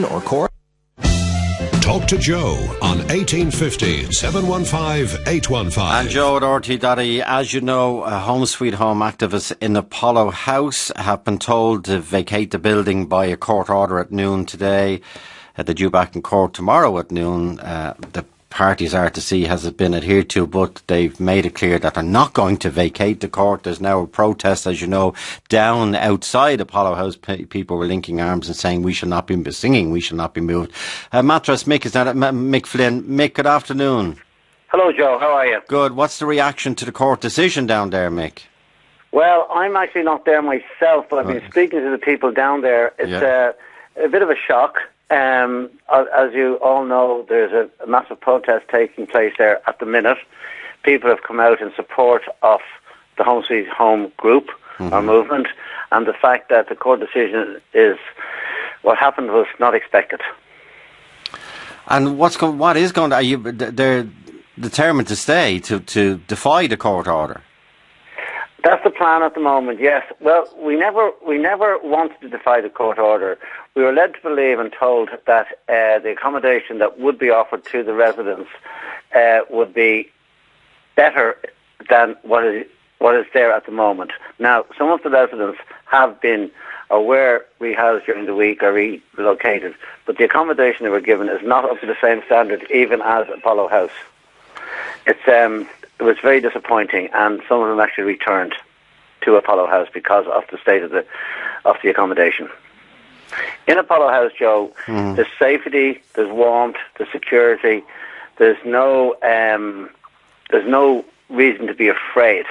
or court. Talk to Joe on 1850 715 815. And Joe at RTE. As you know, Home Sweet Home activists in Apollo House have been told to vacate the building by a court order at noon today. They're due back in court tomorrow at noon. The parties are to see has it been adhered to, but they've made it clear that they're not going to vacate the court. There's now a protest, as you know, down outside Apollo House. People were linking arms and saying we shall not be singing, we shall not be moved. Mattress Mick is now Mick Flynn. Mick, good afternoon. Hello, Joe. How are you? Good. What's the reaction to the court decision down there, Mick? Well, I'm actually not there myself, but I've been speaking to the people down there. It's a bit of a shock. As you all know, there's a massive protest taking place there at the minute. People have come out in support of the Home Sweet Home group or movement, and the fact that the court decision is what happened was not expected. And they're determined to stay, to defy the court order? That's the plan at the moment, yes. Well, we never wanted to defy the court order. We were led to believe and told that the accommodation that would be offered to the residents would be better than what is there at the moment. Now, some of the residents have been or were rehoused during the week or relocated, but the accommodation they were given is not up to the same standard even as Apollo House. It was very disappointing, and some of them actually returned to Apollo House because of the state of the accommodation. In Apollo House, Joe, there's safety, there's warmth, there's security. There's no reason to be afraid.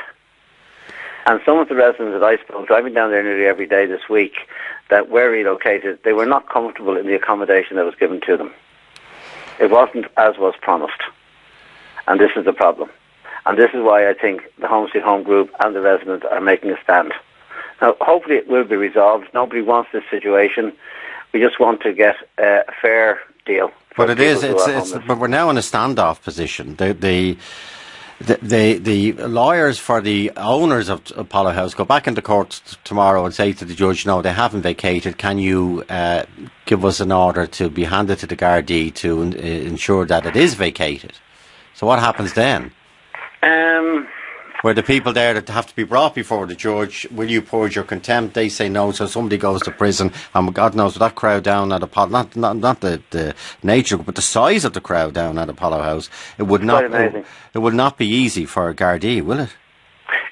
And some of the residents that I spoke, driving down there nearly every day this week, that were relocated, they were not comfortable in the accommodation that was given to them. It wasn't as was promised. And this is the problem. And this is why I think the Home Sweet Home group and the residents are making a stand. Now, hopefully it will be resolved. Nobody wants this situation. We just want to get a fair deal. But but we're now in a standoff position. The lawyers for the owners of Apollo House go back into court tomorrow and say to the judge, no, they haven't vacated. Can you give us an order to be handed to the Gardaí to ensure that it is vacated? So what happens then? Where the people there that have to be brought before the judge, will you purge your contempt? They say no, so somebody goes to prison. And God knows that crowd down at Apollo, not the nature, but the size of the crowd down at Apollo House, it would not be easy for a Gardaí, will it?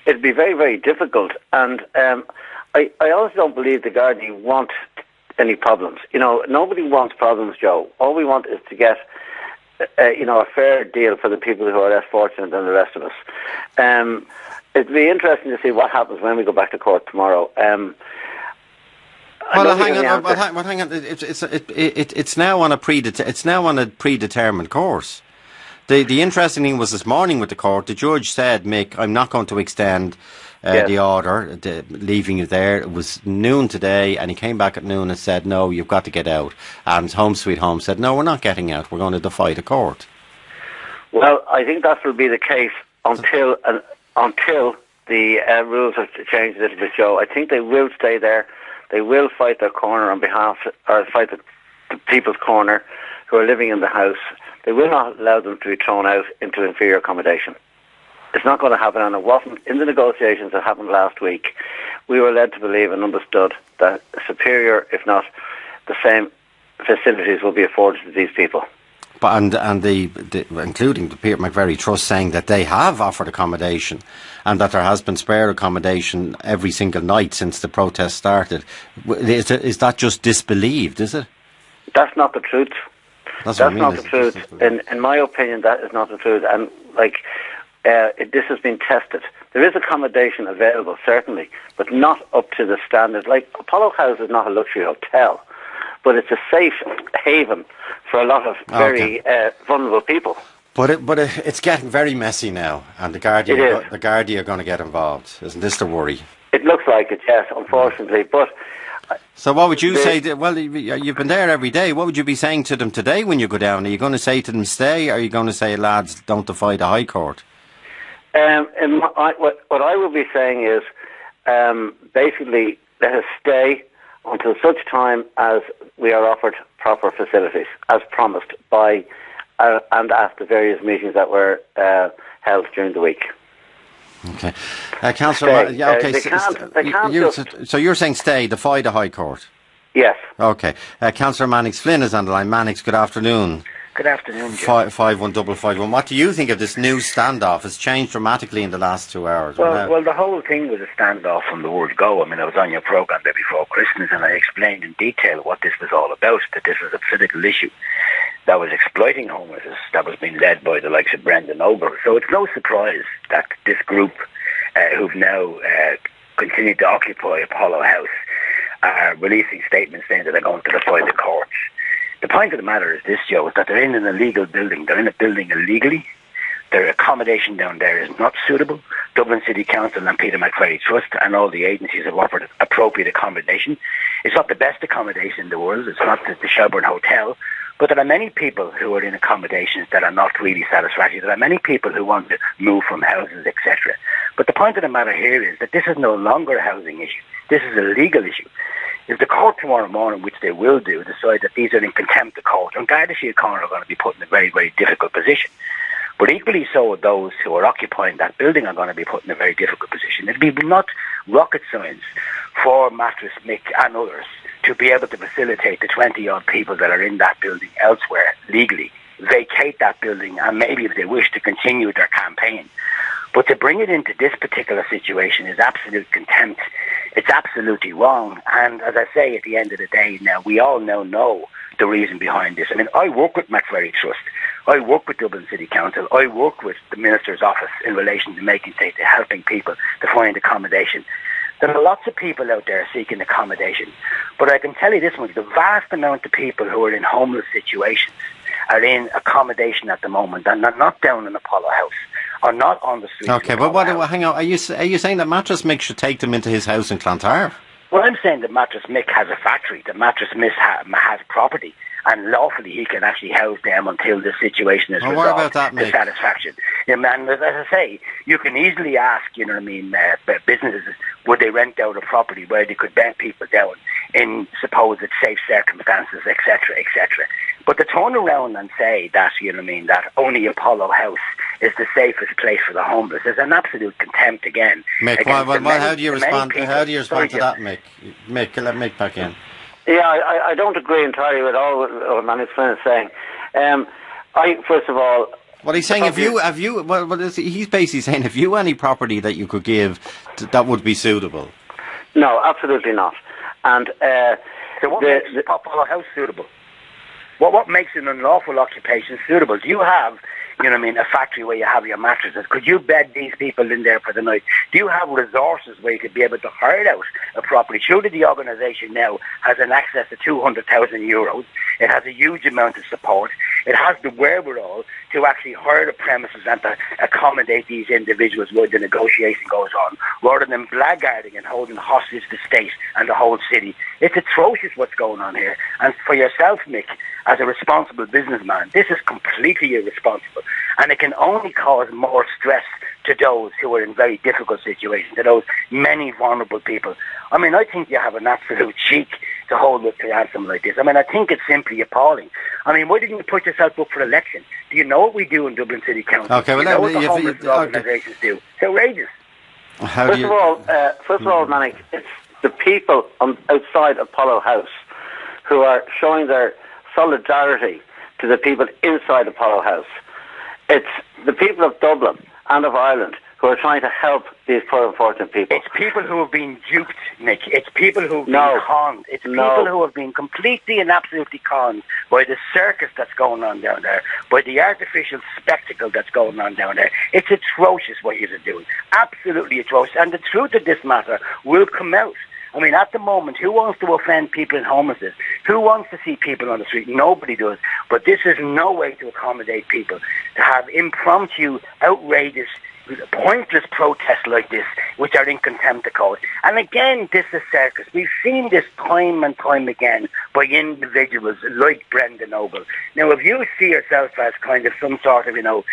It'd be very, very difficult. And I also don't believe the Gardaí want any problems. You know, nobody wants problems, Joe. All we want is to get a fair deal for the people who are less fortunate than the rest of us. It'd be interesting to see what happens when we go back to court tomorrow. Hang on. It's now on a predetermined course. The interesting thing was this morning with the court, the judge said, Mick, I'm not going to extend the order, leaving you there. It was noon today, and he came back at noon and said, no, you've got to get out. And Home Sweet Home said, no, we're not getting out. We're going to defy the court. Well, I think that will be the case until the rules have changed a little bit, Joe. I think they will stay there. They will fight their corner fight the people's corner who are living in the house. They will not allow them to be thrown out into inferior accommodation. It's not going to happen, and it wasn't in the negotiations that happened last week. We were led to believe and understood that superior, if not the same, facilities will be afforded to these people. But including the Peter McVerry Trust saying that they have offered accommodation and that there has been spare accommodation every single night since the protest started. Is that just disbelieved, is it? That's not the truth. That's not the truth. In my opinion, that is not the truth. And this has been tested. There is accommodation available, certainly, but not up to the standard. Like, Apollo House is not a luxury hotel, but it's a safe haven for a lot of very vulnerable people. But it's getting very messy now, and the Gardaí are going to get involved. Isn't this the worry? It looks like it, yes, unfortunately. But so what would you say? Well, you've been there every day. What would you be saying to them today when you go down? Are you going to say to them, stay? Or are you going to say, lads, don't defy the High Court? What I will be saying is, basically, let us stay until such time as we are offered proper facilities, as promised by and at the various meetings that were held during the week. Okay. Councillor, so you're saying stay, defy the High Court? Yes. Okay. Cllr Mannix Flynn is on the line. Mannix, good afternoon. Good afternoon, Joe. 51551. What do you think of this new standoff? It's changed dramatically in the last 2 hours. Well, the whole thing was a standoff from the word go. I mean, I was on your programme there before Christmas and I explained in detail what this was all about, that this was a political issue that was exploiting homelessness, that was being led by the likes of Brendan Noble. So it's no surprise that this group, who've now continued to occupy Apollo House, are releasing statements saying that they're going to defy the courts. The point of the matter is this, Joe, is that they're in an illegal building. They're in a building illegally. Their accommodation down there is not suitable. Dublin City Council and Peter McVerry Trust and all the agencies have offered appropriate accommodation. It's not the best accommodation in the world. It's not the Shelburne Hotel. But there are many people who are in accommodations that are not really satisfactory. There are many people who want to move from houses, etc. But the point of the matter here is that this is no longer a housing issue. This is a legal issue. If the court tomorrow morning, which they will do, decide that these are in contempt of court, and Garda Síochána are going to be put in a very, very difficult position. But equally so, those who are occupying that building are going to be put in a very difficult position. It will be not rocket science for Mattress Mick and others to be able to facilitate the 20-odd people that are in that building elsewhere legally, vacate that building, and maybe, if they wish, to continue their campaign. But to bring it into this particular situation is absolute contempt. It's absolutely wrong. And as I say, at the end of the day, now we all now know the reason behind this. I mean, I work with McVerry Trust. I work with Dublin City Council. I work with the Minister's office in relation to helping people to find accommodation. There are lots of people out there seeking accommodation. But I can tell you this much, the vast amount of people who are in homeless situations are in accommodation at the moment, and they're not down in Apollo House, or not on the street. Okay, but hang on, are you saying that Mattress Mick should take them into his house in Clontarf? Well, I'm saying that Mattress Mick has a factory, that Mattress Mick has property, and lawfully he can actually house them until the situation is resolved to satisfaction. Yeah, man, as I say, you can easily ask, businesses, would they rent out a property where they could bed people down in supposed safe circumstances, etc., etc. But to turn around and say that, that only Apollo House is the safest place for the homeless is an absolute contempt again. Mick, how do you respond to that, Mick? Mick, let Mick back in. Yeah, I don't agree entirely with all what Mannix Flynn is saying. First of all... Well, he's saying he's basically saying if you any property that you could give, that would be suitable. No, absolutely not. And so what makes Apollo House suitable? What makes an unlawful occupation suitable? Do you have, a factory where you have your mattresses? Could you bed these people in there for the night? Do you have resources where you could be able to hire out a property? Surely the organisation now has an access to €200,000. It has a huge amount of support. It has the wherewithal to actually hire the premises and to accommodate these individuals while the negotiation goes on, rather than blackguarding and holding hostage the state and the whole city. It's atrocious what's going on here. And for yourself, Mick, as a responsible businessman, this is completely irresponsible. And it can only cause more stress to those who are in very difficult situations, to those many vulnerable people. I mean, I think you have an absolute cheek to hold us to ransom like this. I mean, I think it's simply appalling. I mean, why didn't you put yourself up for election? Do you know what we do in Dublin City Council? Okay, well, do you know what the homeless organisations do? It's outrageous. First of all, Mannix, it's the people outside Apollo House who are showing their solidarity to the people inside Apollo House. It's the people of Dublin and of Ireland who are trying to help these poor unfortunate people. It's people who have been duped, Nick. It's people who have been conned. It's people who have been completely and absolutely conned by the circus that's going on down there, by the artificial spectacle that's going on down there. It's atrocious what you're doing. Absolutely atrocious. And the truth of this matter will come out. I mean, at the moment, who wants to offend people in homelessness? Who wants to see people on the street? Nobody does. But this is no way to accommodate people. To have impromptu, outrageous, pointless protests like this, which are in contempt of court. And again, this is circus. We've seen this time and time again by individuals like Brendan Noble. Now, if you see yourself as kind of some sort of,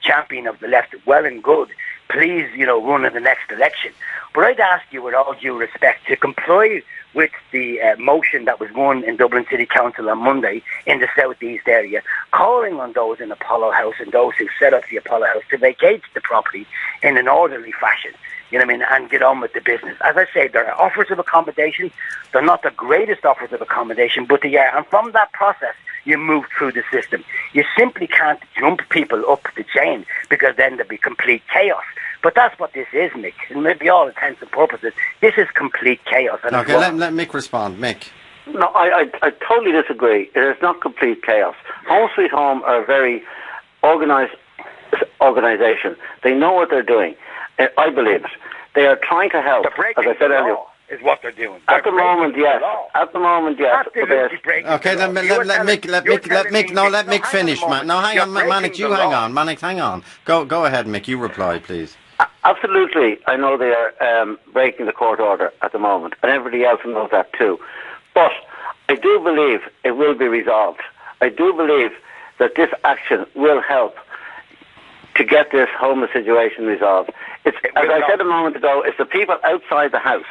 champion of the left, well and good. please, run in the next election. But I'd ask you, with all due respect, to comply with the motion that was won in Dublin City Council on Monday in the South East area, calling on those in Apollo House and those who set up the Apollo House to vacate the property in an orderly fashion, and get on with the business. As I say, there are offers of accommodation. They're not the greatest offers of accommodation, but they are. And from that process, you move through the system. You simply can't jump people up the chain, because then there'll be complete chaos. But that's what this is, Mick. And maybe all intents and purposes, this is complete chaos. And okay, let Mick respond. Mick. No, I totally disagree. It is not complete chaos. Home Sweet Home are a very organised organisation. They know what they're doing. I believe it. They are trying to help. They're breaking as I said the earlier. law is what they're doing. At the moment, yes. At the moment, yes. Absolutely breaking okay, the law. let Mick finish, man. No, hang on, Mannix, you hang on. Mannix, hang on. Go ahead, Mick. You reply, please. Absolutely. I know they are breaking the court order at the moment, and everybody else knows that too. But I do believe it will be resolved. I do believe that this action will help to get this homeless situation resolved. As I said a moment ago, it's the people outside the house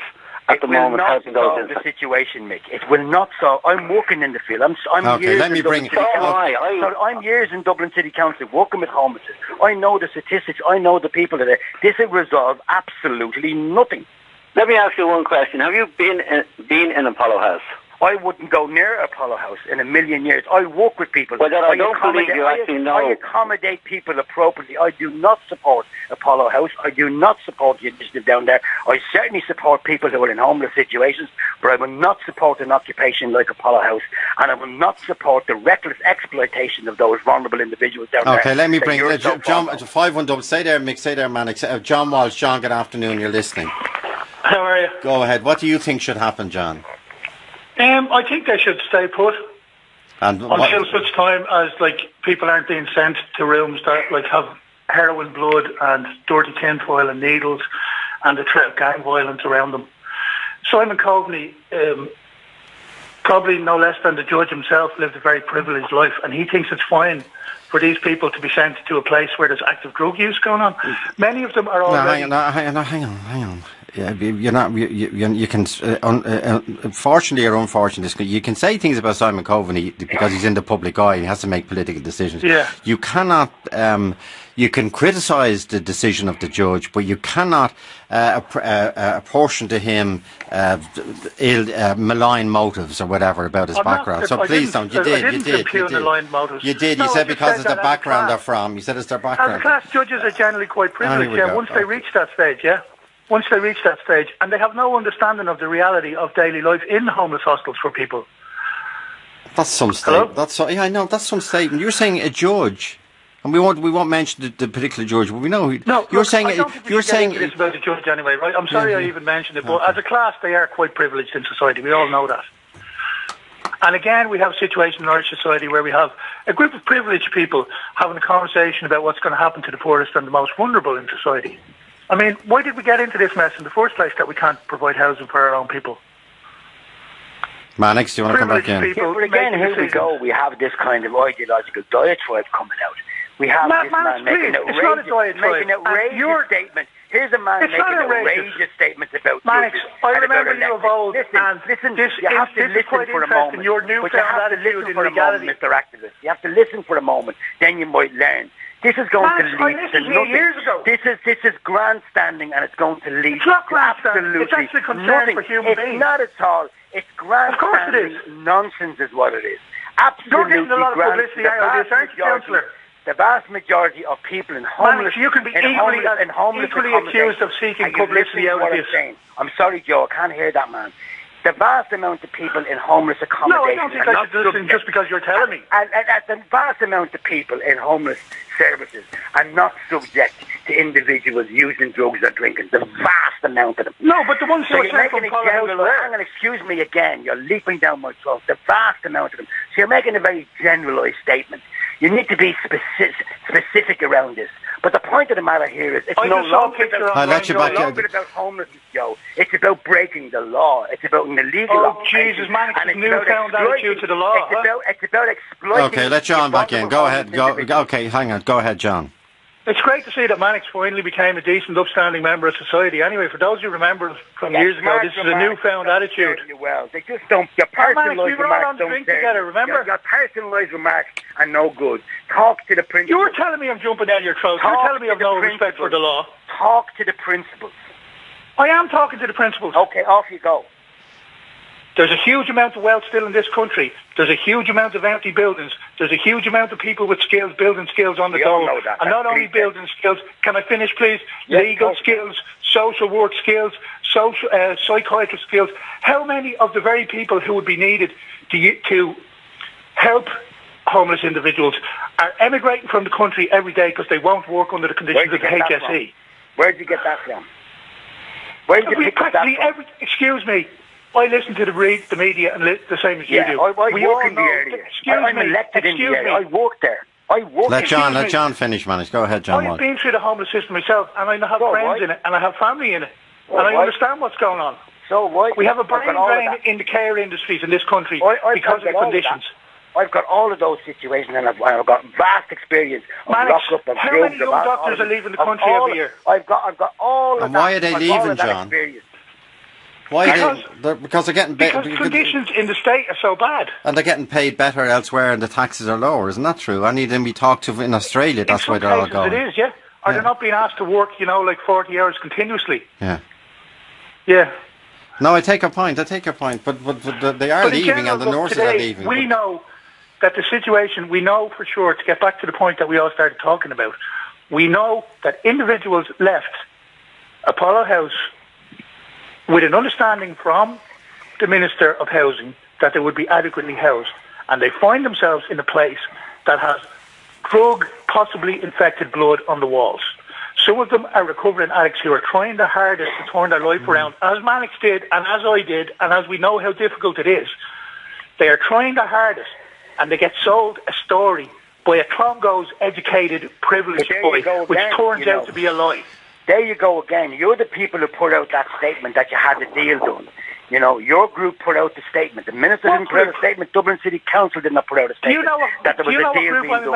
at the moment helping those inside. It will not solve the situation, Mick. It will not solve. I'm working in the field. I'm okay, years let me bring it. I'm years in Dublin City Council working with homelessness. I know the statistics. I know the people that are. This will resolve absolutely nothing. Let me ask you one question. Have you been in Apollo House? I wouldn't go near Apollo House in a million years. I work with people. Well, then I don't believe you actually know. I accommodate people appropriately. I do not support Apollo House. I do not support the initiative down there. I certainly support people who are in homeless situations, but I will not support an occupation like Apollo House, and I will not support the reckless exploitation of those vulnerable individuals down there. Okay, let me bring John. 5-1. Stay there, Mick. Stay there, Mannix. John Walsh. John, good afternoon. You're listening. How are you? Go ahead. What do you think should happen, John? I think they should stay put until such time as people aren't being sent to rooms that have heroin, blood, and dirty tinfoil and needles, and the threat of gang violence around them. Simon Coveney, probably no less than the judge himself, lived a very privileged life, and he thinks it's fine for these people to be sent to a place where there's active drug use going on. Many of them are already... Hang on. Yeah, you're not. You can, fortunately or unfortunately, you can say things about Simon Coveney because he's in the public eye. He has to make political decisions. Yeah. You cannot. You can criticise the decision of the judge, but you cannot apportion to him malign motives or whatever about his background. So please don't. You did. You did. You said because of the background they're from. You said it's their background. As class judges are generally quite privileged. Once they reach that stage, Once they reach that stage, and they have no understanding of the reality of daily life in homeless hostels for people. That's some statement. I know. That's some statement. You're saying a judge, and we won't mention the particular judge, but we know. You're saying this about the judge anyway, right? I'm sorry I even mentioned it, but as a class, they are quite privileged in society. We all know that. And again, we have a situation in our society where we have a group of privileged people having a conversation about what's going to happen to the poorest and the most vulnerable in society. I mean, why did we get into this mess in the first place that we can't provide housing for our own people? Mannix, do you want to come back in? But again, here we go. We have this kind of ideological diatribe coming out. We have this man making an outrageous statement. Here's a man making outrageous statements about Mannix, I remember you of old. Listen, you have to listen for a moment. Your newfound attitude in legality. Mr. Activist. You have to listen for a moment, then you might learn. This is going to lead to nothing. Years ago. This is grandstanding, and it's going to lead to absolutely it's actually concern for human beings. It's not at all. It's grandstanding nonsense is what it is. Absolutely. You're getting a lot of publicity out of this, aren't you, Councillor? The vast majority of people in homeless... You can be equally accused of seeking publicity out of this. I'm sorry, Joe, I can't hear that, man. The vast amount of people in homeless accommodation... No, I don't think I should listen just because you're telling me. And the vast amount of people in homeless services are not subject to individuals using drugs or drinking. The vast amount of them. No, but the ones who are sent from hang on, excuse me again. You're leaping down my throat. The vast amount of them. So you're making a very generalised statement. You need to be specific around this. But the point of the matter here is it's no longer about homelessness, Joe. It's about breaking the law. It's about an illegal occupation. Jesus, man, it's a newfound attitude to the law. It's about exploiting... Okay, let John back in. Go ahead. Okay, hang on. Go ahead, John. It's great to see that Mannix finally became a decent, upstanding member of society. Anyway, for those who remember from years ago, this is a newfound attitude. Well, they just don't. Your personalised we were all on the drink together, remember? Your personalised remarks are no good. Talk to the principals. You're telling me I'm jumping down your throat. You're telling me I've no respect for the law. Talk to the principals. I am talking to the principals. Okay, off you go. There's a huge amount of wealth still in this country. There's a huge amount of empty buildings. There's a huge amount of people with skills, building skills on the dole. And not only building skills, can I finish please? Yes, legal skills, social work skills, psychiatrist skills. How many of the very people who would be needed to help homeless individuals are emigrating from the country every day because they won't work under the conditions of the HSE? Where'd you get that from? Where'd you pick that from? Excuse me. I listen to the media and the same as you do. I work in the area. I'm elected in the area. I work there. Let John finish, Mannix. Go ahead, John. I've been through the homeless system myself, and I have friends in it, and I have family in it, and I understand what's going on. So why? We have a brain drain in the care industries in this country because of the conditions. I've got all of those situations, and I've got vast experience of lockup and how many young doctors are leaving the country every year? I've got all of that. And why are they leaving, John? Experience. Why? Because they're getting because conditions in the state are so bad, and they're getting paid better elsewhere, and the taxes are lower. Isn't that true? Any of them we talk to in Australia, that's why they're all going. It is, yeah. Or they're not being asked to work, like 40 hours continuously. Yeah. Yeah. No, I take your point. But they are leaving, and the nurses are leaving. We know that the situation. We know for sure. To get back to the point that we all started talking about, we know that individuals left Apollo House with an understanding from the Minister of Housing that they would be adequately housed. And they find themselves in a place that has drug, possibly infected blood on the walls. Some of them are recovering addicts who are trying their hardest to turn their life around, as Mannix did, and as I did, and as we know how difficult it is. They are trying their hardest, and they get sold a story by a Clongowes educated, privileged boy, which turns out to be a lie. There you go again. You're the people who put out that statement that you had the deal done. Your group put out the statement. The minister didn't put out a statement. Dublin City Council did not put out a statement. That there was a deal being done.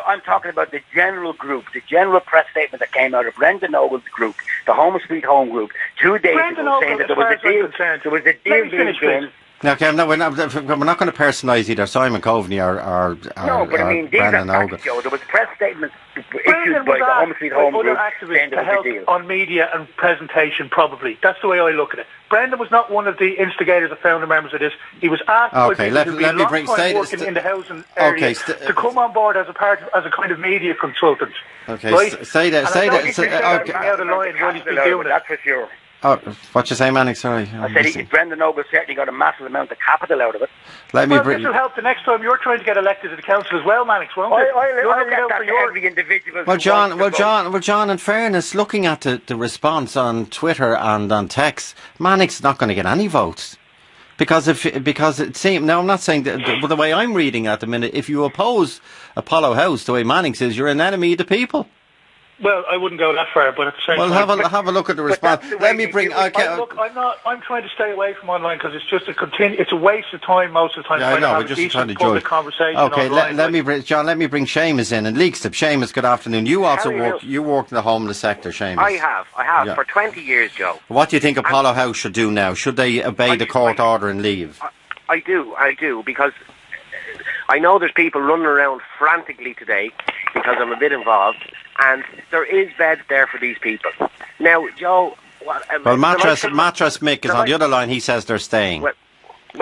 I'm talking about the general group, the general press statement that came out of Brendan Ogle's group, the Home Sweet Home group, 2 days ago, saying that there was a deal. There was a deal being done. Now, okay, we're not going to personalise either Simon Coveney or no, but I mean, these are facts, Joe. There was press statements issued by the Home Sweet Home group saying there was a deal. On media and presentation, probably. That's the way I look at it. Brendan was not one of the instigators or founder members of this. He was asked by people who'd been working in the housing area to come on board as a kind of media consultant. Okay, right? Say that. Out of line while he's been doing it. That's for sure. Oh, what you say, Mannix? Sorry. I said Brendan Ogle certainly got a massive amount of capital out of it. This will help the next time you're trying to get elected to the council as well, Mannix, won't it? I'll get that to every individual. Well, John, in fairness, looking at the response on Twitter and on text, Mannix is not going to get any votes. Because it seems, now I'm not saying that, the way I'm reading at the minute, if you oppose Apollo House the way Mannix is, you're an enemy of the people. Well, I wouldn't go that far, but at the same time... Well, have a look at the response. Let me bring... Look, I'm trying to stay away from online because it's just it's a waste of time most of the time. Yeah, I know, we're just trying to judge. Okay, let me bring Seamus in. And Leakstep, Seamus, good afternoon. You also you work in the homeless sector, Seamus. I have, for 20 years, Joe. What do you think Apollo House should do now? Should they obey the court order and leave? I do, because I know there's people running around frantically today because I'm a bit involved, and there is beds there for these people. Now, Joe... Well, Mattress Mick is on the other line. He says they're staying. Well,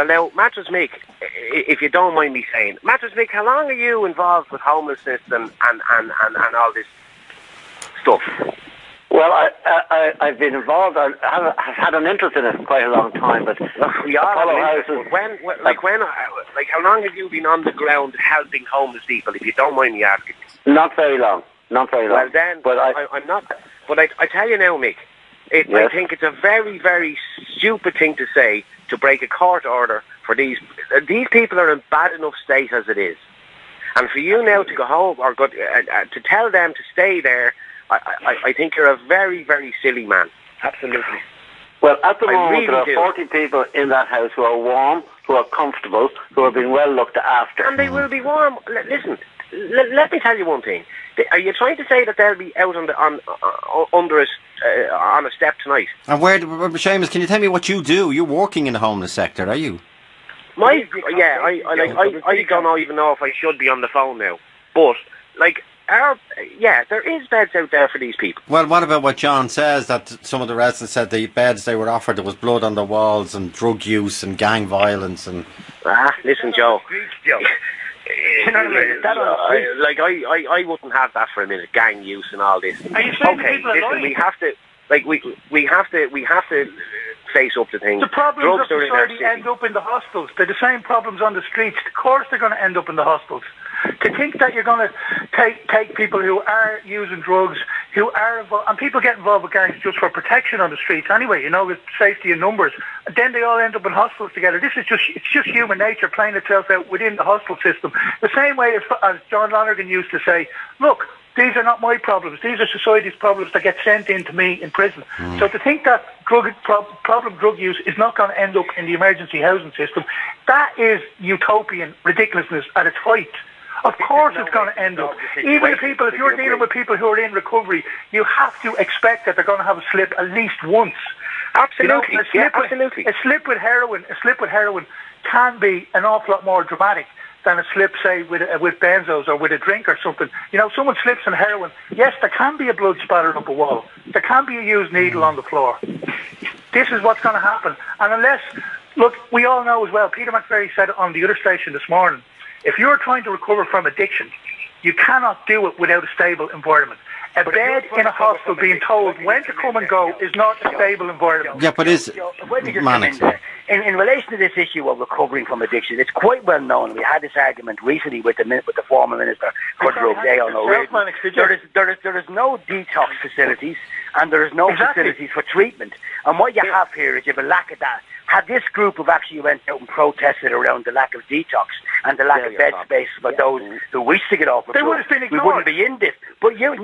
now, Mattress Mick, if you don't mind me saying, Mattress Mick, how long are you involved with homelessness and all this stuff? Well, I've been involved. I've had an interest in it for quite a long time, but Apollo Houses... How long have you been on the ground helping homeless people, if you don't mind me asking? Not very long. Well, then, but I'm not... But I tell you now, Mick, I think it's a very, very stupid thing to say, to break a court order for these... These people are in bad enough state as it is. And for you now to go home, or to tell them to stay there, I think you're a very, very silly man. Absolutely. Well, at the moment, there are 40 people in that house who are warm, who are comfortable, who are being well looked after. And they will be warm. Listen, let me tell you one thing. Are you trying to say that they'll be out under us on a step tonight? And Seamus, can you tell me what you do? You're working in the homeless sector, are you? I don't even know if I should be on the phone now. But there is beds out there for these people. Well, what about what John says, that some of the residents said the beds they were offered, there was blood on the walls and drug use and gang violence and... Listen, Joe. You know what I mean? I wouldn't have that for a minute. Gang use and all this. Are you saying people are lying? We have to, we have to face up to things. The problems of society end up in the hospitals. They're the same problems on the streets. Of course, they're going to end up in the hospitals. To think that you're going to take people who are using drugs, who are involved, and people get involved with gangs just for protection on the streets anyway, with safety in numbers, and then they all end up in hospitals together. It's just human nature playing itself out within the hospital system. The same way as John Lonergan used to say, look, these are not my problems. These are society's problems that get sent in to me in prison. So to think that drug use is not going to end up in the emergency housing system, that is utopian ridiculousness at its height. Of course it's going to end up. Even if you're dealing with people who are in recovery, you have to expect that they're going to have a slip at least once. Absolutely. Absolutely. A slip with heroin can be an awful lot more dramatic than a slip, say, with benzos or with a drink or something. Someone slips in heroin. Yes, there can be a blood spatter up a wall. There can be a used needle on the floor. This is what's going to happen. And look, we all know as well, Peter McVerry said it on the other station this morning, if you're trying to recover from addiction, you cannot do it without a stable environment. A bed in a hospital being told when to come and go is not a stable environment. Yeah, but Mannix, in relation to this issue of recovering from addiction, it's quite well known. We had this argument recently with the former Minister for Drugs, there is no detox facilities and there is no facilities for treatment. And what you have here is you have a lack of that. Had this group have actually went out and protested around the lack of detox and the lack of bed space for those who wish to get off of drugs, we wouldn't be in this. But you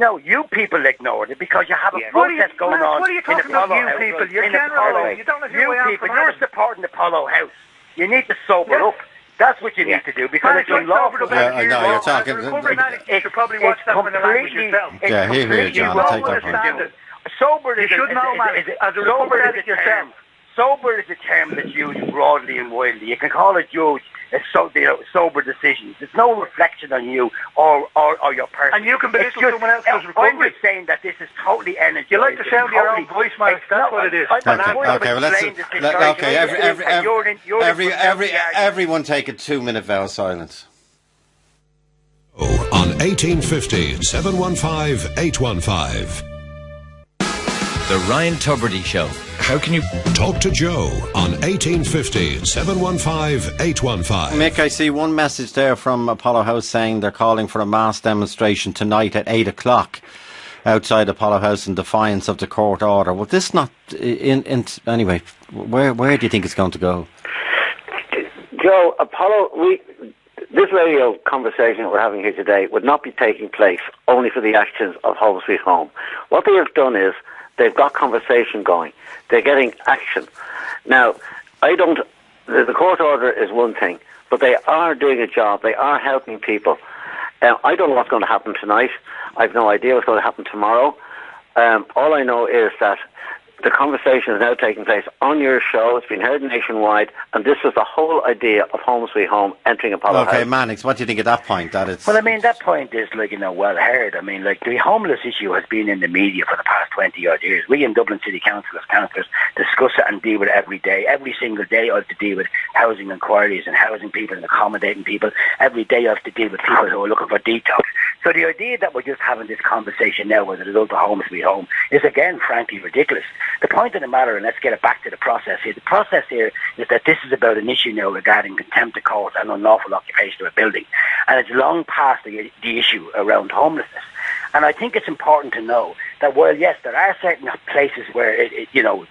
people ignored it because you have a protest going on what are you in the talking about, Apollo House. People? You're general. You don't know who I am. You people, you're supporting the Apollo House. You need to sober up. That's what you need to do because it's unlawful. I know, you're talking... You should probably watch that from the language yourself. Yeah, here, John, I'll take that point. Sober is as a recovered addict yourself. Sober is a term that's used broadly and widely. You can call it sober decisions. It's no reflection on you or your person. And you can belittle someone else's recovery. I'm just saying that this is totally energized. You like to sound your own voice, Mike. That's what it is. Everyone take a 2-minute vow of silence. On 1850 715 815. The Ryan Tubridy Show. How can you talk to Joe on 1850 715 815? Mick, I see one message there from Apollo House saying they're calling for a mass demonstration tonight at 8 o'clock outside Apollo House in defiance of the court order. Well, this not anyway. Where do you think it's going to go? Joe, this radio conversation we're having here today would not be taking place only for the actions of Home Sweet Home. What they have done is they've got conversation going. They're getting action. Now, the court order is one thing, but they are doing a job. They are helping people. I don't know what's going to happen tonight. I've no idea what's going to happen tomorrow. All I know is that the conversation is now taking place on your show. It's been heard nationwide, and this was the whole idea of Home Sweet Home entering Apollo House. Okay, Mannix, what do you think at that point? Well, I mean, that point is, well heard. I mean, the homeless issue has been in the media for the past 20-odd years. We in Dublin City Council as councillors discuss it and deal with it every day. Every single day I have to deal with housing inquiries and housing people and accommodating people. Every day I have to deal with people who are looking for detox. So the idea that we're just having this conversation now as a result of Home Sweet Home is, again, frankly, ridiculous. The point of the matter, and let's get it back to the process here, the process here is that this is about an issue now regarding contempt of court and unlawful occupation of a building. And it's long past the issue around homelessness. And I think it's important to know that while, yes, there are certain places where,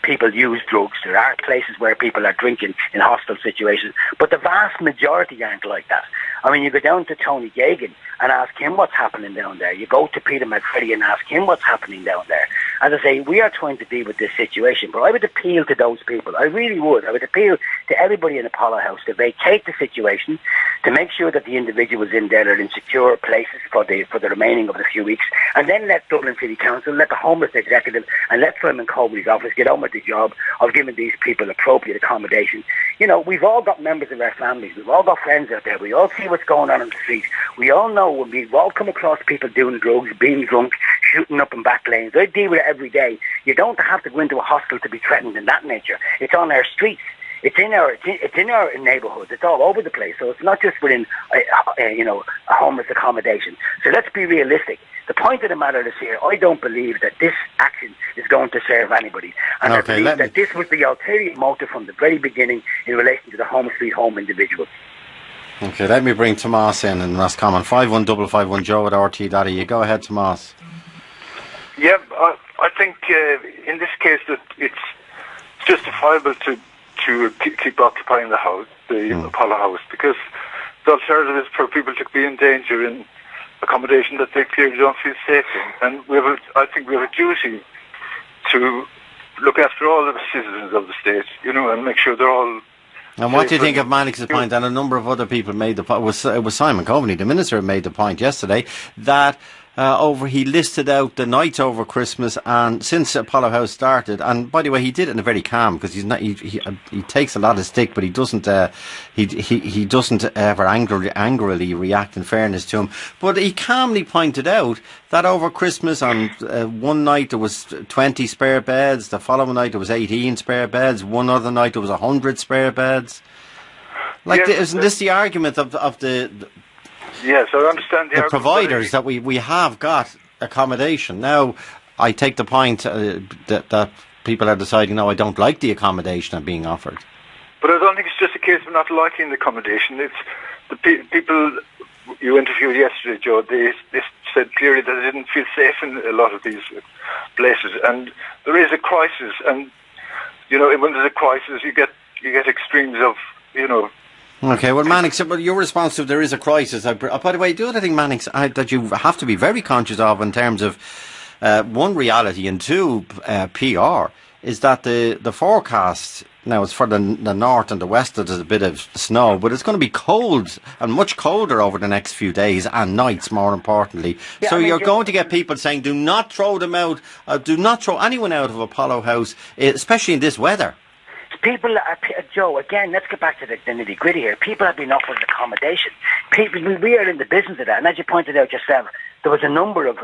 people use drugs, there are places where people are drinking in hostile situations, but the vast majority aren't like that. I mean, you go down to Tony Gagan and ask him what's happening down there. You go to Peter McCready and ask him what's happening down there. As I say, we are trying to deal with this situation, but I would appeal to those people. I really would. I would appeal to everybody in Apollo House to vacate the situation, to make sure that the individuals in there are in secure places for the remaining of the few weeks, and then let Dublin City Council, let the Homeless Executive, and let Simon Cobley's office get on with the job of giving these people appropriate accommodation. You know, we've all got members of our families. We've all got friends out there. We all see what's going on the street. We all know when we've all come across people doing drugs, being drunk, shooting up in back lanes. I deal with it every day. You don't have to go into a hostel to be threatened in that nature. It's on our streets. It's in our neighbourhoods. It's all over the place. So it's not just within a homeless accommodation. So let's be realistic. The point of the matter is here, I don't believe that this action is going to serve anybody. And I believe that this was the ulterior motive from the very beginning in relation to the Home Sweet Home individuals. Okay, let me bring Tomas in Roscommon. 51551 Joe at RTE.ie. Go ahead, Tomas. Yeah, I think in this case that it's justifiable to keep occupying the house, the Apollo House, because the alternative is for people to be in danger in accommodation that they clearly don't feel safe in. And I think we have a duty to look after all the citizens of the state, and make sure they're all. And what do you think of Mannix's point? And a number of other people made the point. It was Simon Coveney, the minister, made the point yesterday that he listed out the nights over Christmas and since Apollo House started. And by the way, he did it in a very calm, because he's not. He takes a lot of stick, but he doesn't. He doesn't ever angrily react. In fairness to him, but he calmly pointed out that over Christmas on one night there was 20 spare beds. The following night there was 18 spare beds. One other night there was 100 spare beds. Isn't this the argument of the? Yes, I understand the providers that we have got accommodation. Now, I take the point that people are deciding, no, I don't like the accommodation I'm being offered. But I don't think it's just a case of not liking the accommodation. It's the people you interviewed yesterday, Joe. They said clearly that they didn't feel safe in a lot of these places, and there is a crisis. And when there's a crisis, you get extremes of Okay, well, Mannix, your response to there is a crisis. By the way, the other thing, Mannix, that you have to be very conscious of in terms of one, reality, and two, PR, is that the forecast now is for the north and the west. There's a bit of snow, but it's going to be cold and much colder over the next few days and nights, more importantly. Yeah, so you're going to get people saying, do not throw them out, do not throw anyone out of Apollo House, especially in this weather. People, Joe, again, let's get back to the nitty gritty here. People have been offered accommodation. We are in the business of that. And as you pointed out yourself, there was a number of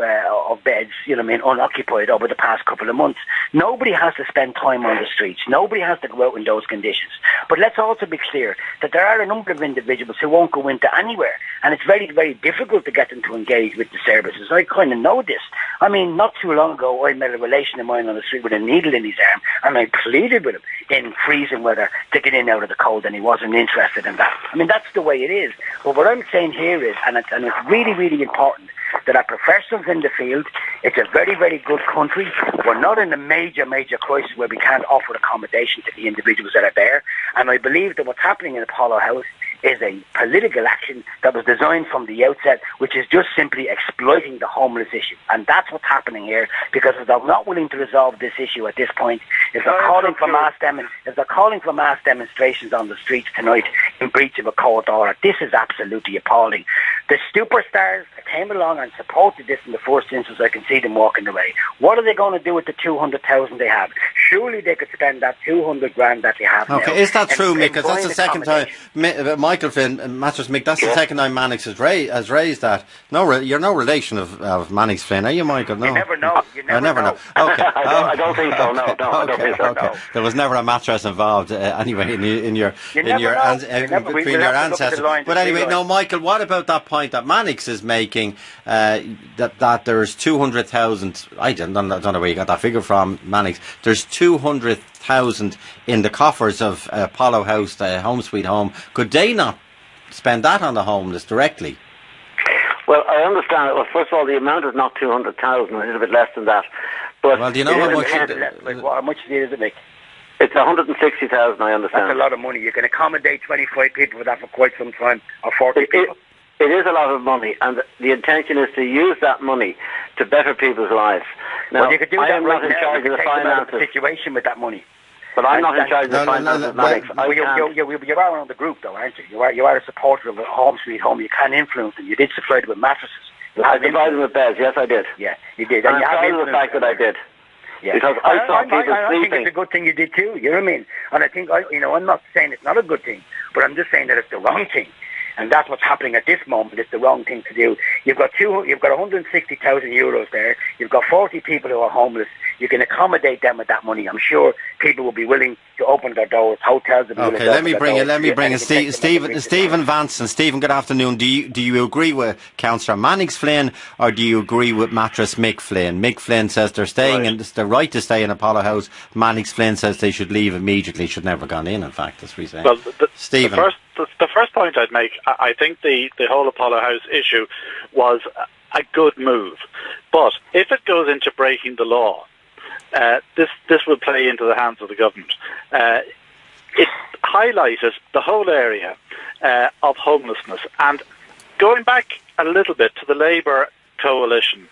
beds, unoccupied over the past couple of months. Nobody has to spend time on the streets. Nobody has to go out in those conditions. But let's also be clear that there are a number of individuals who won't go into anywhere. And it's very, very difficult to get them to engage with the services. I kind of know this. I mean, not too long ago, I met a relation of mine on the street with a needle in his arm, and I pleaded with him in freezing weather to get in out of the cold, and he wasn't interested in that. I mean, that's the way it is. But what I'm saying here is, and it's really, really important, that our professionals in the field, it's a very, very good country. We're not in a major, major crisis where we can't offer accommodation to the individuals that are there. And I believe that what's happening in Apollo House is a political action that was designed from the outset, which is just simply exploiting the homeless issue. And that's what's happening here, because if they're not willing to resolve this issue at this point, if they're calling for mass demonstrations on the streets tonight in breach of a court order, this is absolutely appalling. The superstars that came along and supported this in the first instance, I can see them walking away. What are they going to do with the 200,000 they have? Surely they could spend that 200 grand that they have now. Okay, is that true, Mick? Because that's the second time, Michael Flynn, Mattress Mick, that's the second time Mannix has raised that. No, you're no relation of Mannix Flynn, are you, Michael? No. You never know. I never know. Okay. I don't think so. No, I don't think so. No. There was never a mattress involved anyway in your ancestors. But anyway, no, Michael. What about that point that Mannix is making? That there's 200,000. I don't know where you got that figure from, Mannix. There's 200,000 in the coffers of Apollo House, the Home Sweet Home. Could they not spend that on the homeless directly? Well, I understand it. Well, first of all, the amount is not 200,000, a little bit less than that. But well, do you know how much? How much is it, Mick? It's 160,000, I understand. That's a lot of money. You can accommodate 25 people for that for quite some time, or 40 people. It is a lot of money, and the intention is to use that money to better people's lives. Now, well, you could do that right in now. charge of the finances. The situation with that money. But I'm not in charge of the finances, Mannix. You are on the group, though, aren't you? You are a supporter of Home Sweet Home. You can influence them. You did supply them with mattresses. I supplied them with beds, yes, I did. Yeah, you did. And I'm proud of the fact that I did. Yeah. Because I saw people sleeping. I think it's a good thing you did too. You know what I mean? And I think, I'm not saying it's not a good thing, but I'm just saying that it's the wrong thing. And that's what's happening at this moment. It's the wrong thing to do. You've got 160,000 euros there. You've got 40 people who are homeless. You can accommodate them with that money. I'm sure people will be willing to open their doors. Hotels will be willing to open their doors. Let me bring it. Stephen Vanson. Stephen, good afternoon. Do you agree with Cllr Mannix Flynn, or do you agree with Mattress Mick Flynn? Mick Flynn says they're staying and it's their right to stay in Apollo House. Mannix Flynn says they should leave immediately. Should never have gone in fact, that's what he's saying. Well, Stephen. The first point I'd make, I think the whole Apollo House issue was a good move. But if it goes into breaking the law, this will play into the hands of the government. It highlighted the whole area of homelessness. And going back a little bit to the Labour coalition,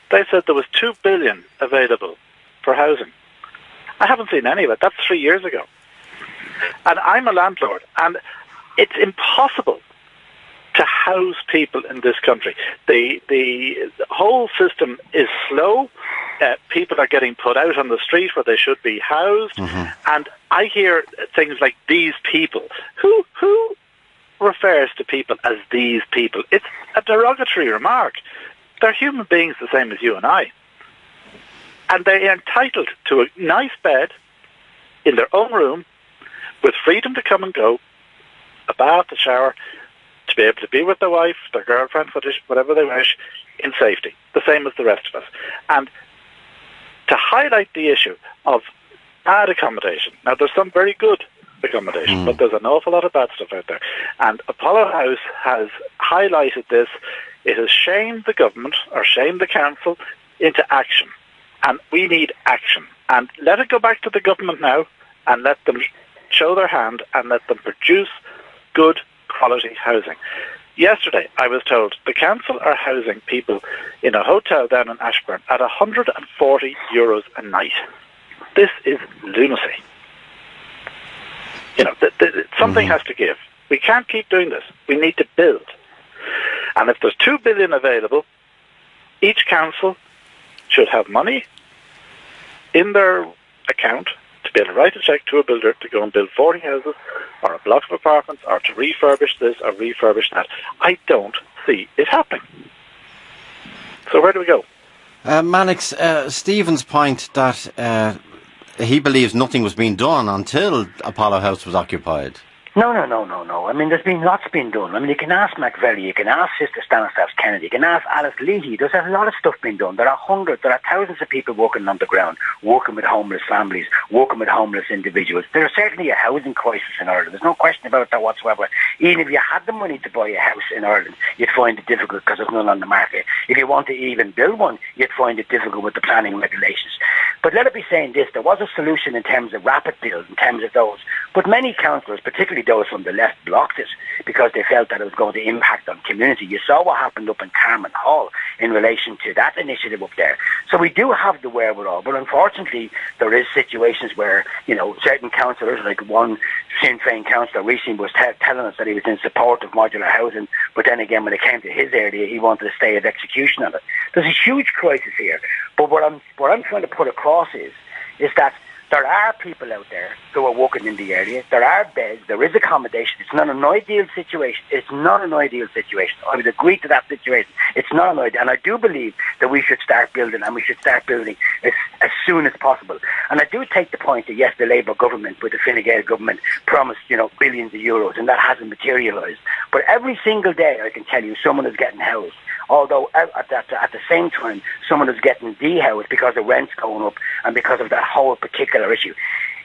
they said there was 2 billion available for housing. I haven't seen any of it. That's 3 years ago. And I'm a landlord, and it's impossible to house people in this country. The whole system is slow. People are getting put out on the street where they should be housed. Mm-hmm. And I hear things like these people. Who refers to people as these people? It's a derogatory remark. They're human beings the same as you and I. And they are entitled to a nice bed in their own room with freedom to come and go, a bath, a shower, to be able to be with their wife, their girlfriend, whatever they wish, in safety, the same as the rest of us. And to highlight the issue of bad accommodation. Now, there's some very good accommodation, but there's an awful lot of bad stuff out there. And Apollo House has highlighted this. It has shamed the government, or shamed the council, into action. And we need action. And let it go back to the government now, and let them show their hand, and let them produce good quality housing. Yesterday, I was told the council are housing people in a hotel down in Ashburn at €140 a night. This is lunacy. Something has to give. We can't keep doing this. We need to build. And if there's 2 billion available, each council should have money in their account to be able to write a cheque to a builder to go and build 40 houses or a block of apartments or to refurbish this or refurbish that. I don't see it happening. So where do we go? Mannix, Stephen's point that he believes nothing was being done until Apollo House was occupied. No. I mean, there's been lots being done. I mean, you can ask McVelly, you can ask Sister Standoff Kennedy, you can ask Alice Leahy. There's a lot of stuff being done. There are thousands of people working on the ground, working with homeless families, working with homeless individuals. There's certainly a housing crisis in Ireland. There's no question about that whatsoever. Even if you had the money to buy a house in Ireland, you'd find it difficult because there's none on the market. If you want to even build one, you'd find it difficult with the planning regulations. But let it be saying this, there was a solution in terms of rapid build, in terms of those. But many councillors, particularly those from the left, blocked it because they felt that it was going to impact on community. You saw what happened up in Carman Hall in relation to that initiative up there. So we do have the wherewithal, but unfortunately there is situations where, certain councillors, like one Sinn Féin councillor recently was telling us that he was in support of modular housing, but then again when it came to his area he wanted a stay of execution on it. There's a huge crisis here, but what I'm trying to put across is that there are people out there who are working in the area. There are beds. There is accommodation. It's not an ideal situation. I would agree to that situation. It's not an ideal. And I do believe that we should start building, and we should start building as soon as possible. And I do take the point that, yes, the Labour government, with the Fine Gael government, promised, billions of euros, and that hasn't materialised. But every single day, I can tell you, someone is getting housed. Although at the same time, someone is getting dehoused because the rent's going up and because of that whole particular issue.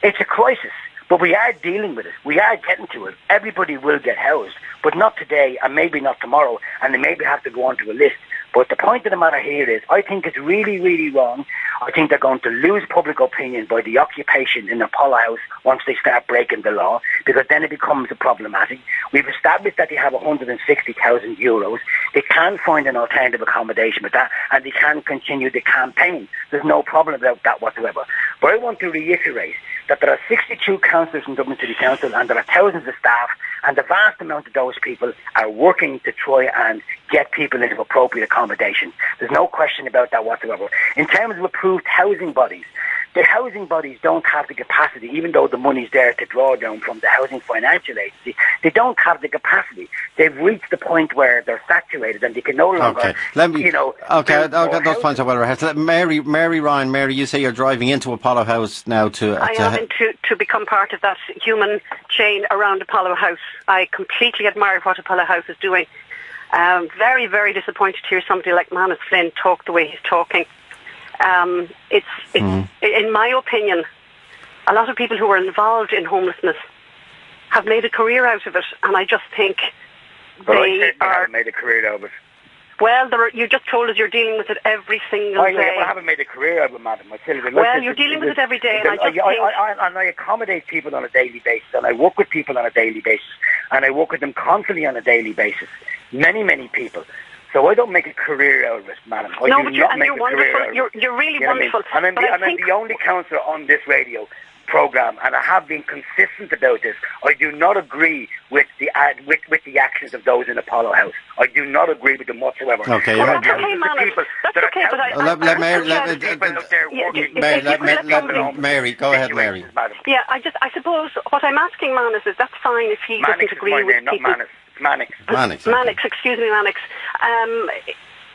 It's a crisis, but we are dealing with it. We are getting to it. Everybody will get housed, but not today and maybe not tomorrow, and they maybe have to go onto a list. But the point of the matter here is, I think it's really, really wrong. I think they're going to lose public opinion by the occupation in Apollo House once they start breaking the law, because then it becomes problematic. We've established that they have €160,000. They can find an alternative accommodation with that, and they can continue the campaign. There's no problem about that whatsoever. But I want to reiterate that there are 62 councillors in Dublin City Council, and there are thousands of staff, and the vast amount of those people are working to try and get people into appropriate accommodation. There's no question about that whatsoever. In terms of approved housing bodies, the housing bodies don't have the capacity, even though the money's there to draw down from the Housing Financial Agency, they don't have the capacity. They've reached the point where they're saturated and they can no longer, I'll get those points over. Mary Ryan, you say you're driving into Apollo House now to become part of that human chain around Apollo House. I completely admire what Apollo House is doing. Very, very disappointed to hear somebody like Mannix Flynn talk the way he's talking. It's in my opinion, a lot of people who are involved in homelessness have made a career out of it, and I just think they haven't made a career out of it. Well, you just told us you're dealing with it every single day. I haven't made a career out of it, madam. Well, you're dealing with it every day, and I accommodate people on a daily basis, and I work with people on a daily basis, and I work with them constantly on a daily basis. Many, many people. So I don't make a career out of it, madam. You're wonderful. You're really wonderful. And I'm the only councillor on this radio programme, and I have been consistent about this. I do not agree with the actions of those in Apollo House. I do not agree with them whatsoever. Okay, let Mary, go ahead, Mary. Yeah, I suppose what I'm asking Mannix is, that's fine if he doesn't agree with people. Mannix, excuse me, Mannix.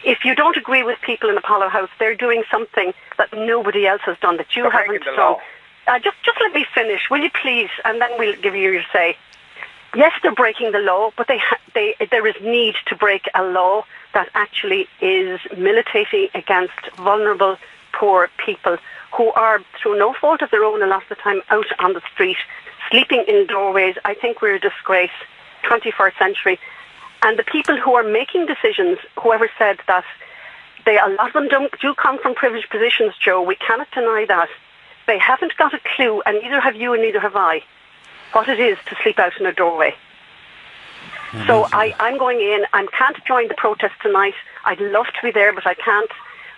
If you don't agree with people in Apollo House, they're doing something that nobody else has done, that you haven't done. Just let me finish, will you please? And then we'll give you your say. Yes, they're breaking the law, but there is need to break a law that actually is militating against vulnerable, poor people who are, through no fault of their own, a lot of the time out on the street, sleeping in doorways. I think we're a disgrace. 21st century, and the people who are making decisions, whoever said that, a lot of them do come from privileged positions, Joe, we cannot deny that. They haven't got a clue, and neither have you and neither have I, what it is to sleep out in a doorway. So I'm going in. I can't join the protest tonight. I'd love to be there, but I can't.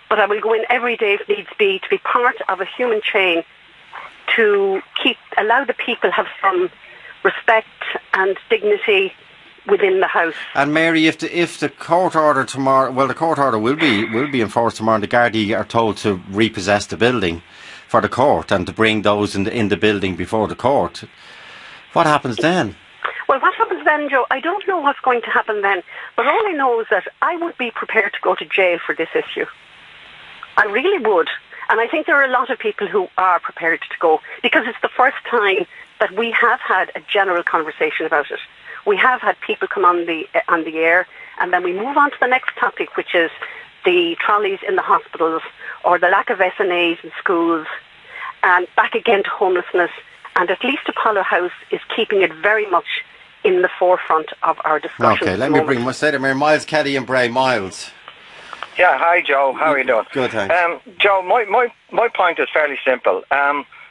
But I will go in every day if needs be, to be part of a human chain, to allow the people have some respect and dignity within the house. And Mary, if the court order tomorrow, well, the court order will be enforced tomorrow, and the Gardaí are told to repossess the building for the court and to bring those in the building before the court, what happens then? Well, what happens then, Joe? I don't know what's going to happen then, but all I know is that I would be prepared to go to jail for this issue. I really would. And I think there are a lot of people who are prepared to go, because it's the first time that we have had a general conversation about it. We have had people come on the air, and then we move on to the next topic, which is the trolleys in the hospitals, or the lack of SNAs in schools, and back again to homelessness. And at least Apollo House is keeping it very much in the forefront of our discussion. Okay, let me bring Miles Kelly and Bray. Miles. Yeah, hi Joe, how are you doing? Good, thanks. Joe, my point is fairly simple.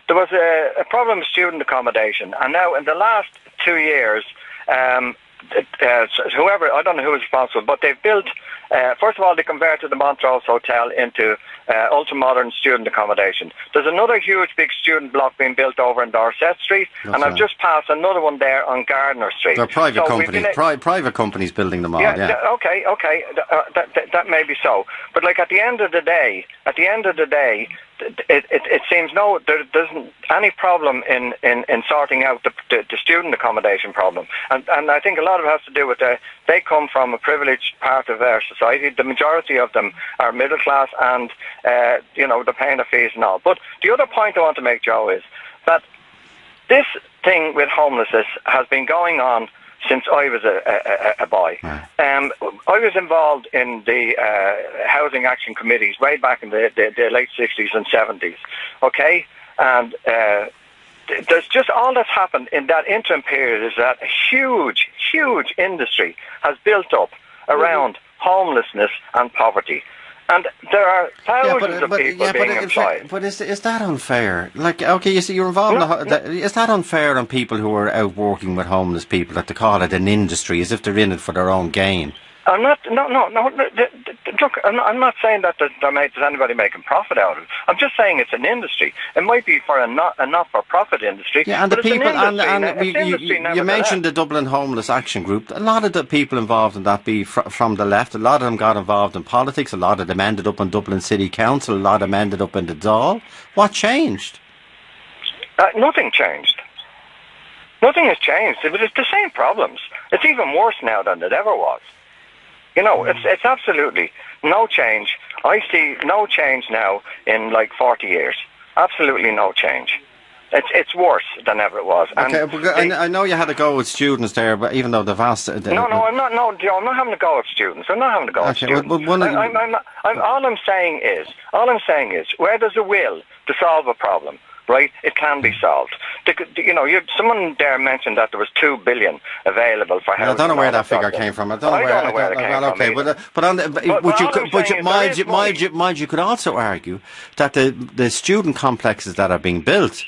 There was a problem with student accommodation, and now in the last 2 years, whoever, I don't know who is responsible, but they've built, first of all, they converted the Montrose Hotel into ultra-modern student accommodation. There's another huge big student block being built over in Dorset Street, and I've just passed another one there on Gardner Street. They're private companies, private companies building them all, yeah. Okay, that may be so. But like at the end of the day, it seems there isn't any problem in sorting out the student accommodation problem, and I think a lot of it has to do with they come from a privileged part of our society. The majority of them are middle class, and they're paying the fees and all. But the other point I want to make, Joe, is that this thing with homelessness has been going on since I was a boy. I was involved in the housing action committees way back in the late 60s and 70s, okay? And there's just all that's happened in that interim period is that a huge industry has built up around homelessness and poverty. And there are thousands of people being employed. But is that unfair? Like, okay, you see, you're involved is that unfair on people who are out working with homeless people, that they call it an industry, as if they're in it for their own gain? I'm not. No. Look, I'm not saying that there's anybody making profit out of it. I'm just saying it's an industry. It might be for a not-for-profit industry. Yeah, and but the people, you mentioned the Dublin Homeless Action Group. A lot of the people involved in that from the left. A lot of them got involved in politics. A lot of them ended up in Dublin City Council. A lot of them ended up in the Dáil. What changed? Nothing changed. Nothing has changed. But it's the same problems. It's even worse now than it ever was. You know, it's absolutely no change. I see no change now in like 40 years. Absolutely no change. It's worse than ever it was. Okay, I know you had a go with students there, but even though they've asked... I'm not. No, Joe, I'm not having a go at students. I'm not having a go at students. All I'm saying is, where there's a will to solve a problem, right, it can be solved. Someone there mentioned that there was 2 billion available for housing. I don't know where that figure came from. I don't know where it came from. Mind you could also argue that the student complexes that are being built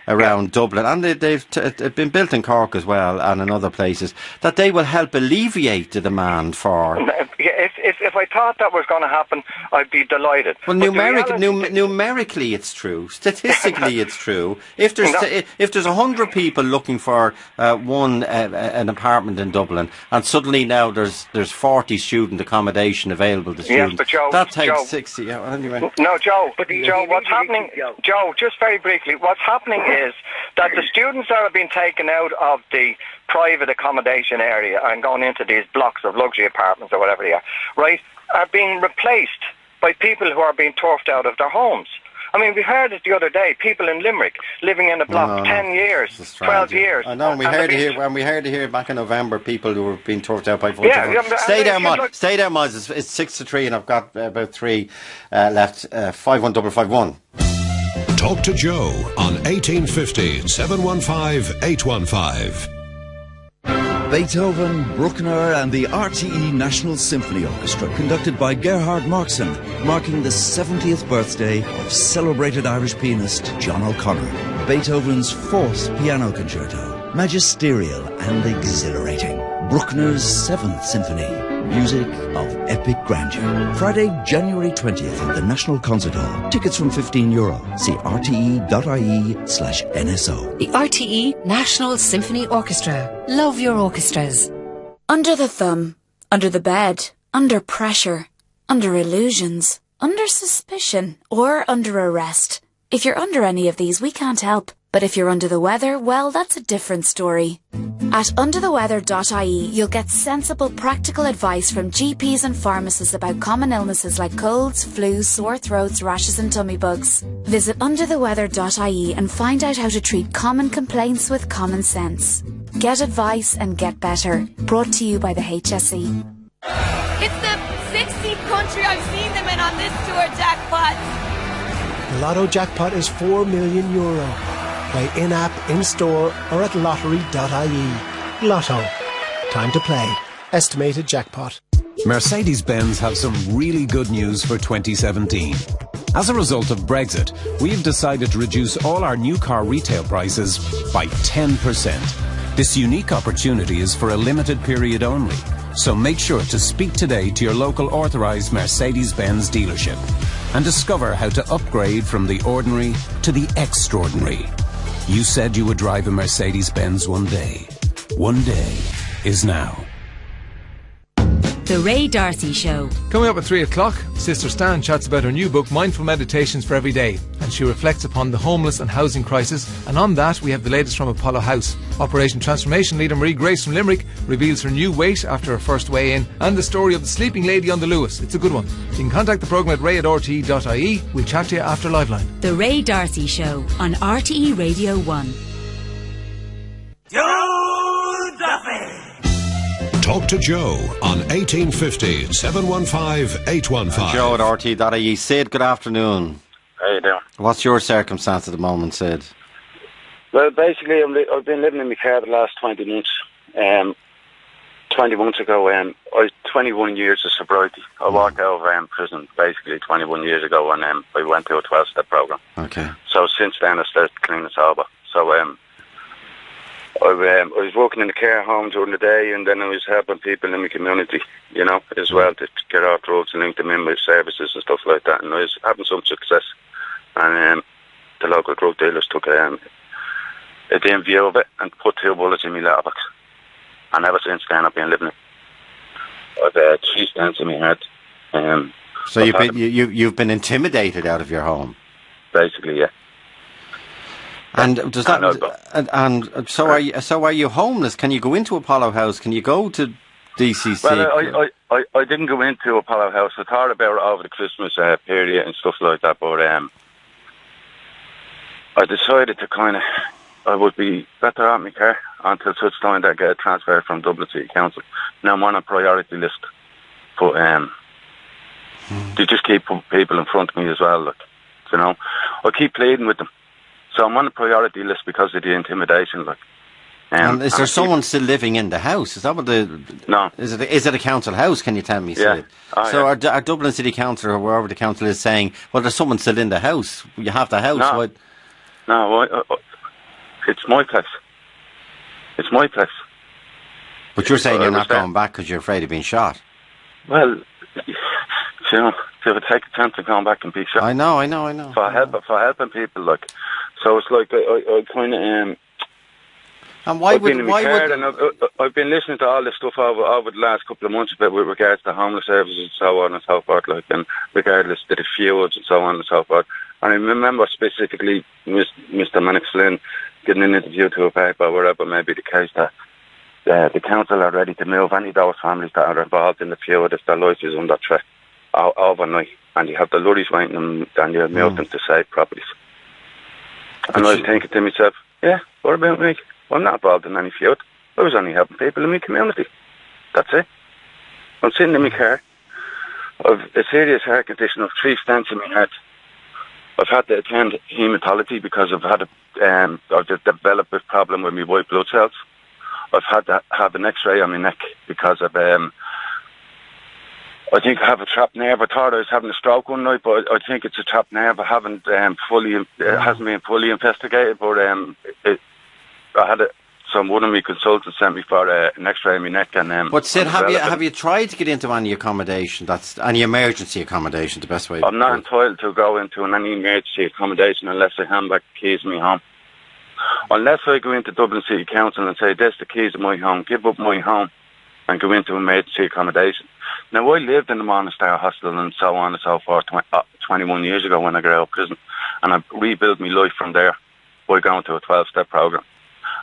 around Dublin, and they've been built in Cork as well and in other places, that they will help alleviate the demand for... If I thought that was going to happen, I'd be delighted. Well, numerically it's true. Statistically it's true. If there's 100 people looking for an apartment in Dublin, and suddenly now there's 40 student accommodation available to students, yes, but Joe, that takes 60. Yeah, anyway. No, Joe, what's happening? Joe, just very briefly, what's happening is that the students that have been taken out of the private accommodation area and going into these blocks of luxury apartments or whatever they are, right, are being replaced by people who are being turfed out of their homes. I mean, we heard it the other day, people in Limerick living in a block 10 years, 12 years. I know, and we heard it here back in November, people who were being turfed out by vultures. Stay there, Miles. It's 6-3 and I've got about 3 left. 51551. Talk to Joe on 1850 715 815. Beethoven, Bruckner and the RTE National Symphony Orchestra, conducted by Gerhard Markson, marking the 70th birthday of celebrated Irish pianist John O'Connor. Beethoven's 4th piano concerto, magisterial and exhilarating. Bruckner's 7th Symphony, music of epic grandeur. Friday, January 20th at the National Concert Hall. Tickets from €15. See rte.ie/NSO. The RTE National Symphony Orchestra. Love your orchestras. Under the thumb, under the bed, under pressure, under illusions, under suspicion, or under arrest. If you're under any of these, we can't help. But if you're under the weather, well, that's a different story. At undertheweather.ie, you'll get sensible, practical advice from GPs and pharmacists about common illnesses like colds, flus, sore throats, rashes and tummy bugs. Visit undertheweather.ie and find out how to treat common complaints with common sense. Get advice and get better. Brought to you by the HSE. It's the 16th country I've seen them in on this tour, jackpot. The Lotto jackpot is €4 million. Play in-app, in-store or at lottery.ie. Lotto. Time to play. Estimated jackpot. Mercedes-Benz have some really good news for 2017. As a result of Brexit, we've decided to reduce all our new car retail prices by 10%. This unique opportunity is for a limited period only. So make sure to speak today to your local authorised Mercedes-Benz dealership and discover how to upgrade from the ordinary to the extraordinary. You said you would drive a Mercedes-Benz one day. One day is now. The Ray Darcy Show. Coming up at 3 o'clock, Sister Stan chats about her new book, Mindful Meditations for Every Day, and she reflects upon the homeless and housing crisis. And on that, we have the latest from Apollo House. Operation Transformation leader Marie Grace from Limerick reveals her new weight after her first weigh-in, and the story of the sleeping lady on the Lewis. It's a good one. You can contact the programme at ray@rte.ie. We'll chat to you after Liveline. The Ray Darcy Show on RTE Radio 1. Joe Duffy! Talk to Joe on 1850 715 815. Joe at RT.ie. Sid, good afternoon. How you doing? What's your circumstance at the moment, Sid? Well, basically, I've been living in my car the last 20 months. 20 months ago, I was 21 years of sobriety. I walked out of prison basically 21 years ago, and I went to a 12-step program. Okay. So since then, I started clean and sober. So I was working in the care home during the day, and then I was helping people in the community, you know, as well, to get off drugs and link them in with services and stuff like that. And I was having some success. And the local drug dealers took a dim view of it and put 2 bullets in my letterbox. And ever since then, I've been living it. I've 3 stents in my head. So you've been intimidated out of your home, basically, yeah. And does that? And so are you homeless? Can you go into Apollo House? Can you go to DCC? Well, I didn't go into Apollo House. I thought about it over the Christmas period and stuff like that, but I decided to I would be better at my car until such time that I get a transfer from Dublin City Council. Now I'm on a priority list, but they just keep putting people in front of me as well. Like, you know, I keep pleading with them, so I'm on a priority list because of the intimidation. Like, and is there someone still living in the house? Is that what No. Is it a council house? Can you tell me? Yeah. So our Dublin City Council or wherever the council is saying, well, there's someone still in the house. You have the house. No, it's my place. It's my place. But you're saying you're not going back because you're afraid of being shot. Well, you know, to take a chance of going back and be shot. I know. For helping people, like, so it's like I kind of And I've been listening to all this stuff over the last couple of months about with regards to homeless services and so on and so forth, like, and regardless to the feuds and so on and so forth. And I remember specifically Mr. Mannix Flynn getting an interview to a paper or whatever may be the case, that the council are ready to move any of those families that are involved in the feud if their life is under threat overnight, and you have the lorries waiting them and you move them to safe properties. And I was thinking to myself, yeah, what about me? Well, I'm not involved in any feud. I was only helping people in my community. That's it. I'm sitting in my car. I've a serious heart condition. I've 3 stents in my head. I've had to attend haematology because I've developed a problem with my white blood cells. I've had to have an X-ray on my neck because of I think I have a trapped nerve. I thought I was having a stroke one night, but I think it's a trapped nerve. I haven't hasn't been fully investigated, but I had it. So one of my consultants sent me for an X-ray in my neck. And but Sid, have you tried to get into any accommodation? That's any emergency accommodation. The best way. I'm not entitled to go into any emergency accommodation unless I hand back the keys to my home. Unless I go into Dublin City Council and say, "There's the keys to my home. Give up my home," and go into emergency accommodation. Now, I lived in the Monastery Hostel and so on and so forth 21 years ago when I got out of prison, and I rebuilt my life from there by going to a 12-step program.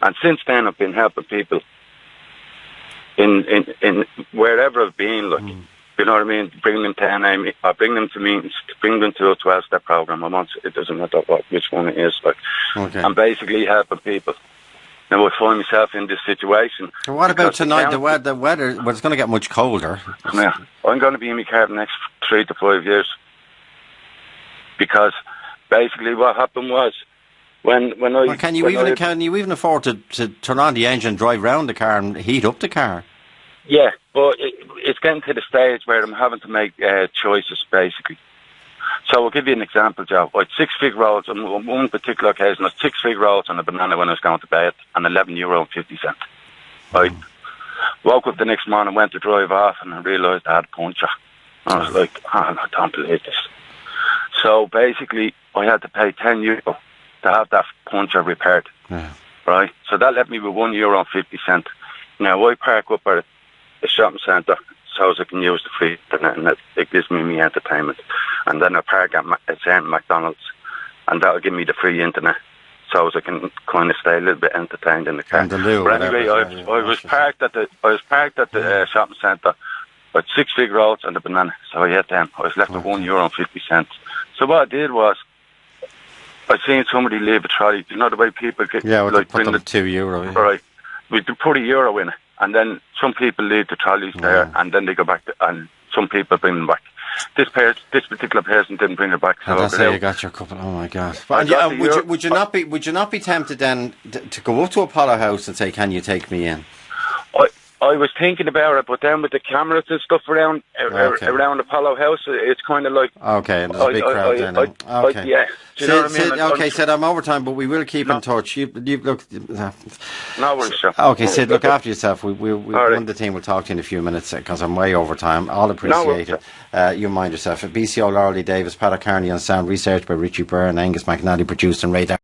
And since then, I've been helping people in wherever I've been, like, you know what I mean? Bring them to NA, or bring them to meetings, bring them to a 12-step program. It doesn't matter which one it is, like. Okay. I'm basically helping people. Now I find myself in this situation. And what about tonight? The weather? Well, it's going to get much colder. Yeah, I'm going to be in my car the next 3 to 5 years, because basically what happened was when I. Well, can you even afford to turn on the engine, drive round the car, and heat up the car? Yeah, but it's getting to the stage where I'm having to make choices, basically. So I'll give you an example, Joe. I had 6 fig rolls on one particular occasion. I had 6 fig rolls and a banana when I was going to bed, and €11.50. I woke up the next morning, went to drive off, and I realised I had a puncture. I was like, I don't believe this. So basically, I had to pay €10 to have that puncture repaired. Yeah. Right? So that left me with €1.50. Now, I park up at a shopping centre so as I can use the free internet, and it gives me my entertainment. And then I park at McDonald's, and that'll give me the free internet so as I can kind of stay a little bit entertained in the car. But anyway, I was parked at the shopping centre. I had 6 fig rolls and a banana, so I had them. I was left with €1.50. So what I did was, I seen somebody leave a trolley. You know the way people get like put them €2. Yeah. Right, we put €1 in it, and then some people leave the trolleys there, and then they go back, and some people bring them back. This particular person didn't bring it back. So that's how you got your couple. Oh my God! Would you not be tempted then to go up to Apollo House and say, "Can you take me in?" I was thinking about it, but then with the cameras and stuff around Apollo House, it's kind of like... Okay, and there's a big crowd then. Okay. Yeah. Do you know what I mean? Sid, I'm over time, but we will keep in touch. You look... No worries, sir. Okay, Sid, look after yourself. One of the team will talk to you in a few minutes, because I'm way over time. I'll appreciate it. You mind yourself. BCO, Laura Lee Davis, Pat O'Carney on sound, research by Richie Byrne, Angus McNally, produced and Radar.